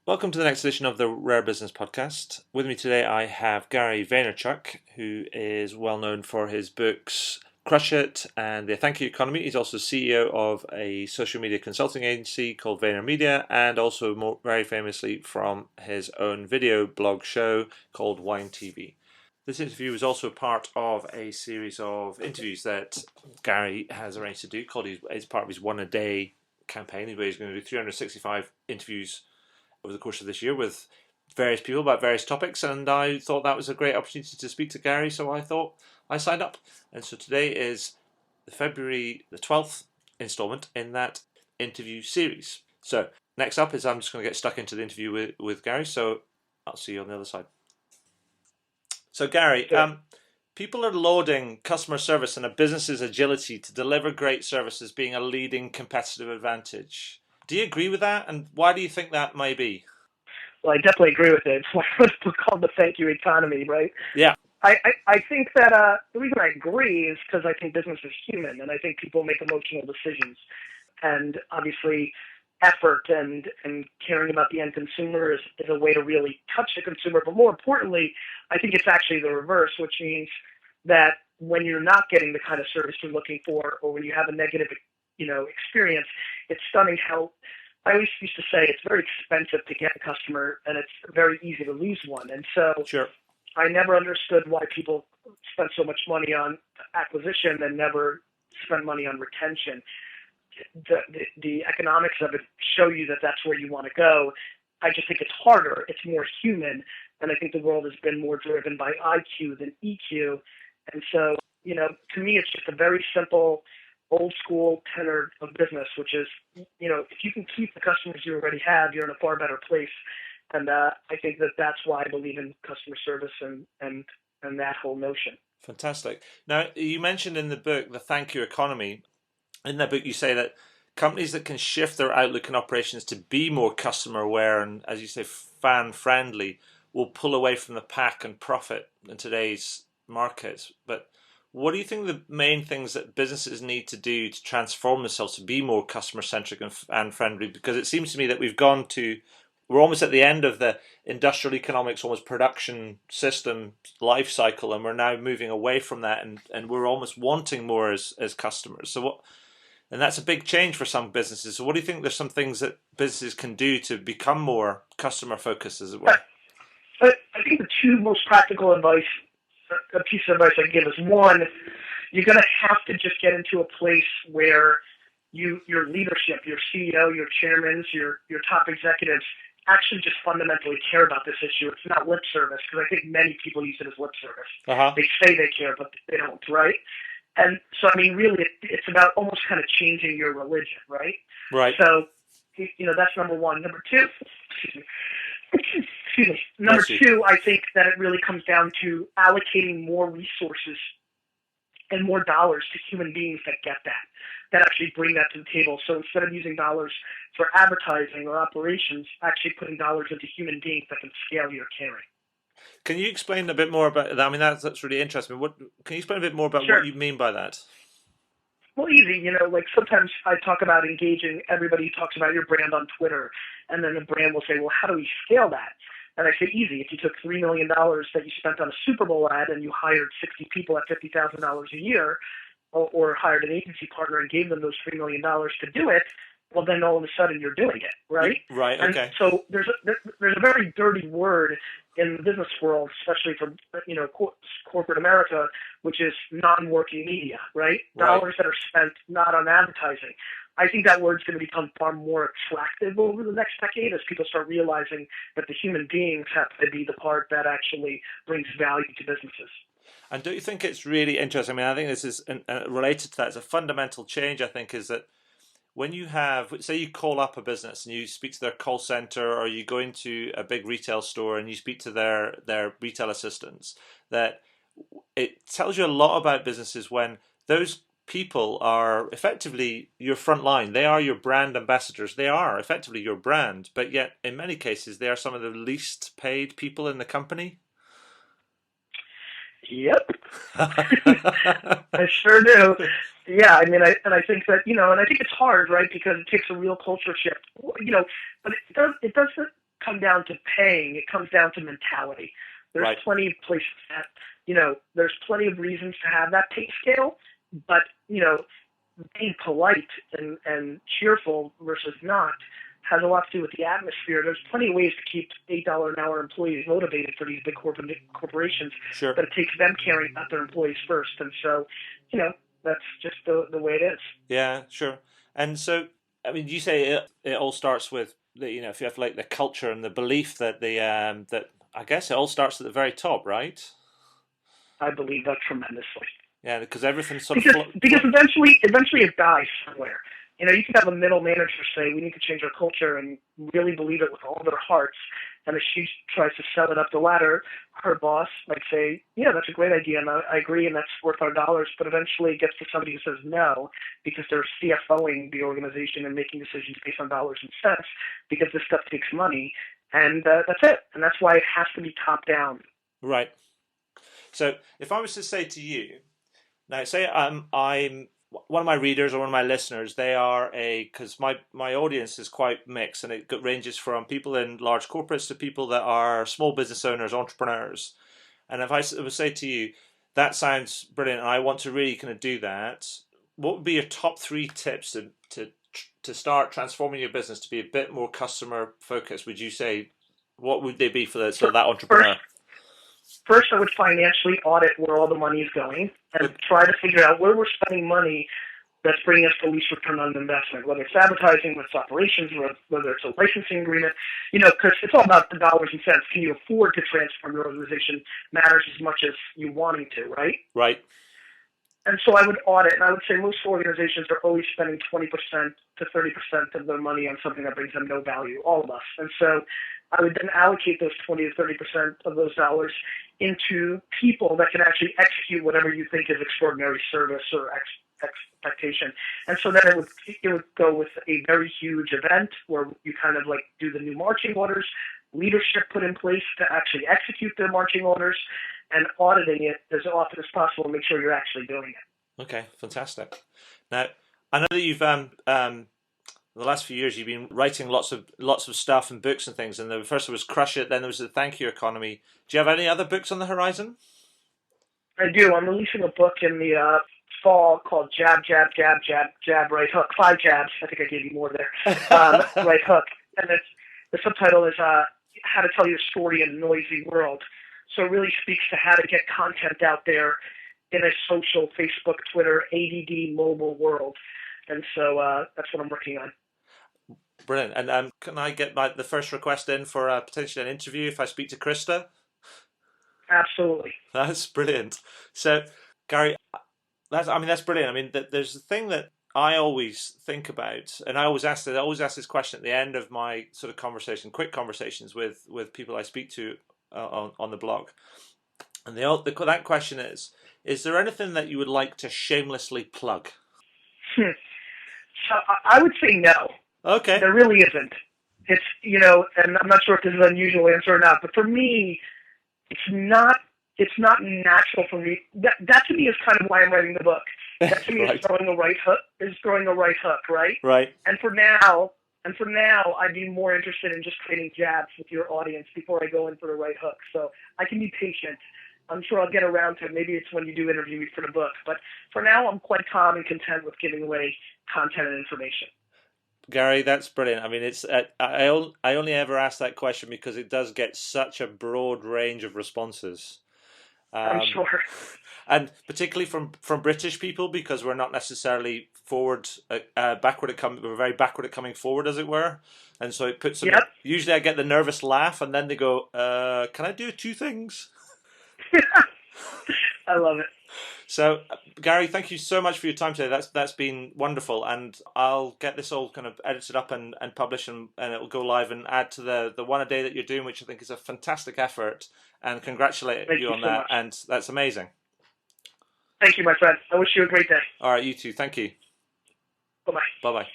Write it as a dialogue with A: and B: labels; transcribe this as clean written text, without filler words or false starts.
A: Welcome to the next edition of the Rare Business Podcast. With me today, I have Gary Vaynerchuk, who is well known for his books Crush It and The Thank You Economy. He's also CEO of a social media consulting agency called VaynerMedia, and also very famously from his own video blog show called Wine TV. This interview is also part of a series of interviews that Gary has arranged to do, called as part of his One a Day campaign, where he's going to do 365 interviews over the course of this year with various people about various topics, and I thought that was a great opportunity to speak to Gary, so I thought I signed up. And so today is the February the 12th installment in that interview series. So next up is I'm just going to get stuck into the interview with Gary, so I'll see you on the other side. So Gary, people are lauding customer service and a business's agility to deliver great service as being a leading competitive advantage. Do you agree with that, and why do you think that may be?
B: Well, I definitely agree with it. It's what's called the thank you economy, right?
A: Yeah.
B: I think that the reason I agree is because I think business is human, and I think people make emotional decisions. And obviously, effort and caring about the end consumer is a way to really touch the consumer. But more importantly, I think it's actually the reverse, which means that when you're not getting the kind of service you're looking for, or when you have a negative experience, it's stunning how I always used to say it's very expensive to get a customer and it's very easy to lose one. And so
A: Sure.
B: I never understood why people spend so much money on acquisition and never spend money on retention. The economics of it show you that that's where you want to go. I just think it's harder. It's more human. And I think the world has been more driven by IQ than EQ. And so, to me, it's just a very simple old school tenor of business, which is, if you can keep the customers you already have, you're in a far better place. And I think that's why I believe in customer service and that whole notion.
A: Fantastic. Now, you mentioned in the book, The Thank You Economy. In that book, you say that companies that can shift their outlook and operations to be more customer aware and, as you say, fan friendly will pull away from the pack and profit in today's markets. But what do you think the main things that businesses need to do to transform themselves to be more customer-centric and friendly? Because it seems to me that we're almost at the end of the industrial economics, almost production system life cycle, and we're now moving away from that, and we're almost wanting more as customers. And that's a big change for some businesses. So what do you think there's some things that businesses can do to become more customer-focused, as it were?
B: I think the two most practical a piece of advice I give is, one, you're going to have to just get into a place where your leadership, your CEO, your chairmen, your top executives actually just fundamentally care about this issue. It's not lip service, because I think many people use it as lip service.
A: Uh-huh.
B: They say they care, but they don't, right? And so, really, it's about almost kind of changing your religion, right?
A: Right.
B: So, that's number one. Number two, excuse me. Number two, I think that it really comes down to allocating more resources and more dollars to human beings that get that actually bring that to the table. So instead of using dollars for advertising or operations, actually putting dollars into human beings that can scale your caring.
A: Can you explain a bit more about that? That's really interesting. Can you explain a bit more about
B: Sure.
A: what you mean by that?
B: Well, easy. Like sometimes I talk about engaging. Everybody talks about your brand on Twitter, and then the brand will say, well, how do we scale that? And I say, easy. If you took $3 million that you spent on a Super Bowl ad and you hired 60 people at $50,000 a year, or hired an agency partner and gave them those $3 million to do it, well, then all of a sudden you're doing it, right?
A: Right, okay.
B: And so there's a very dirty word in the business world, especially from corporate America, which is non-working media, right? Dollars that are spent not on advertising. I think that word's going to become far more attractive over the next decade as people start realizing that the human beings have to be the part that actually brings value to businesses.
A: And don't you think it's really interesting? I think this is related to that. It's a fundamental change, I think, is that when you have, say you call up a business and you speak to their call center, or you go into a big retail store and you speak to their retail assistants, that it tells you a lot about businesses when those people are effectively your front line. They are your brand ambassadors. They are effectively your brand, but yet in many cases they are some of the least paid people in the company.
B: Yep. I sure do. Yeah, I think that, and I think it's hard, right? Because it takes a real culture shift, but it doesn't come down to paying. It comes down to mentality. There's
A: Right.
B: plenty of places that, there's plenty of reasons to have that pay scale, but, being polite and cheerful versus not has a lot to do with the atmosphere. There's plenty of ways to keep $8 an hour employees motivated for these big corporations,
A: Sure.
B: but it takes them caring about their employees first. And so, that's just the way it is.
A: Yeah, sure. And so, I mean, you say it all starts with if you have like the culture and the belief that that I guess it all starts at the very top, right?
B: I believe that tremendously.
A: Yeah, because everything sort
B: Because
A: of
B: because eventually it dies somewhere. You can have a middle manager say we need to change our culture and really believe it with all their hearts. And if she tries to sell it up the ladder, her boss might say, yeah, that's a great idea, and I agree, and that's worth our dollars. But eventually it gets to somebody who says no because they're CFOing the organization and making decisions based on dollars and cents because this stuff takes money. And that's it. And that's why it has to be top down.
A: right. So if I was to say to you, now say I'm one of my readers or one of my listeners, they are because my audience is quite mixed and it ranges from people in large corporates to people that are small business owners, entrepreneurs. And if I would say to you, that sounds brilliant and I want to really kind of do that, what would be your top 3 tips to start transforming your business to be a bit more customer focused? Would you say, what would they be for that entrepreneur?
B: First, I would financially audit where all the money is going and try to figure out where we're spending money that's bringing us the least return on investment, whether it's advertising, whether it's operations, whether it's a licensing agreement, because it's all about the dollars and cents. Can you afford to transform your organization matters as much as you wanting to, right?
A: Right.
B: And so I would audit, and I would say most organizations are always spending 20% to 30% of their money on something that brings them no value, all of us. And so I would then allocate those 20 to 30% of those dollars into people that can actually execute whatever you think is extraordinary service or expectation. And so then it would go with a very huge event where you kind of like do the new marching orders, leadership put in place to actually execute the marching orders, and auditing it as often as possible to make sure you're actually doing it.
A: Okay, fantastic. Now, I know that you've the last few years you've been writing lots of stuff and books and things. And the first was Crush It, then there was the Thank You Economy. Do you have any other books on the horizon?
B: I do. I'm releasing a book in the fall called Jab, Jab, Jab, Jab, Jab, Right Hook. 5 jabs. I think I gave you more there. Right Hook. And the subtitle is How to Tell Your Story in a Noisy World. So it really speaks to how to get content out there in a social, Facebook, Twitter, ADD, mobile world. And so that's what I'm working on.
A: Brilliant. And can I get the first request in for potentially an interview if I speak to Krista?
B: Absolutely.
A: That's brilliant. So, Gary, that's brilliant. I mean, there's a thing that I always think about, and I always ask this question at the end of my sort of quick conversations with people I speak to on the blog. And that question is there anything that you would like to shamelessly plug?
B: So I would say no.
A: Okay.
B: There really isn't. It's, and I'm not sure if this is an unusual answer or not, but for me, it's not natural for me. That to me is kind of why I'm writing the book. That to me
A: Right.
B: is throwing a right hook, right?
A: Right.
B: And for now, I'd be more interested in just creating jabs with your audience before I go in for the right hook. So I can be patient. I'm sure I'll get around to it. Maybe it's when you do interview me for the book. But for now, I'm quite calm and content with giving away content and information.
A: Gary, that's brilliant. I mean, it's I only ever ask that question because it does get such a broad range of responses.
B: I'm sure.
A: And particularly from British people, because we're not necessarily backward at coming. We're very backward at coming forward, as it were. And so it puts them.
B: Yep.
A: Usually, I get the nervous laugh, and then they go, "Can I do 2 things?"
B: I love it.
A: So, Gary, thank you so much for your time today. That's been wonderful, and I'll get this all kind of edited up and published, and it will go live and add to the one a day that you're doing, which I think is a fantastic effort. And congratulate you on that. And that's amazing.
B: Thank you, my friend. I wish you a great day.
A: All right, you too. Thank you.
B: Bye-bye.
A: Bye-bye.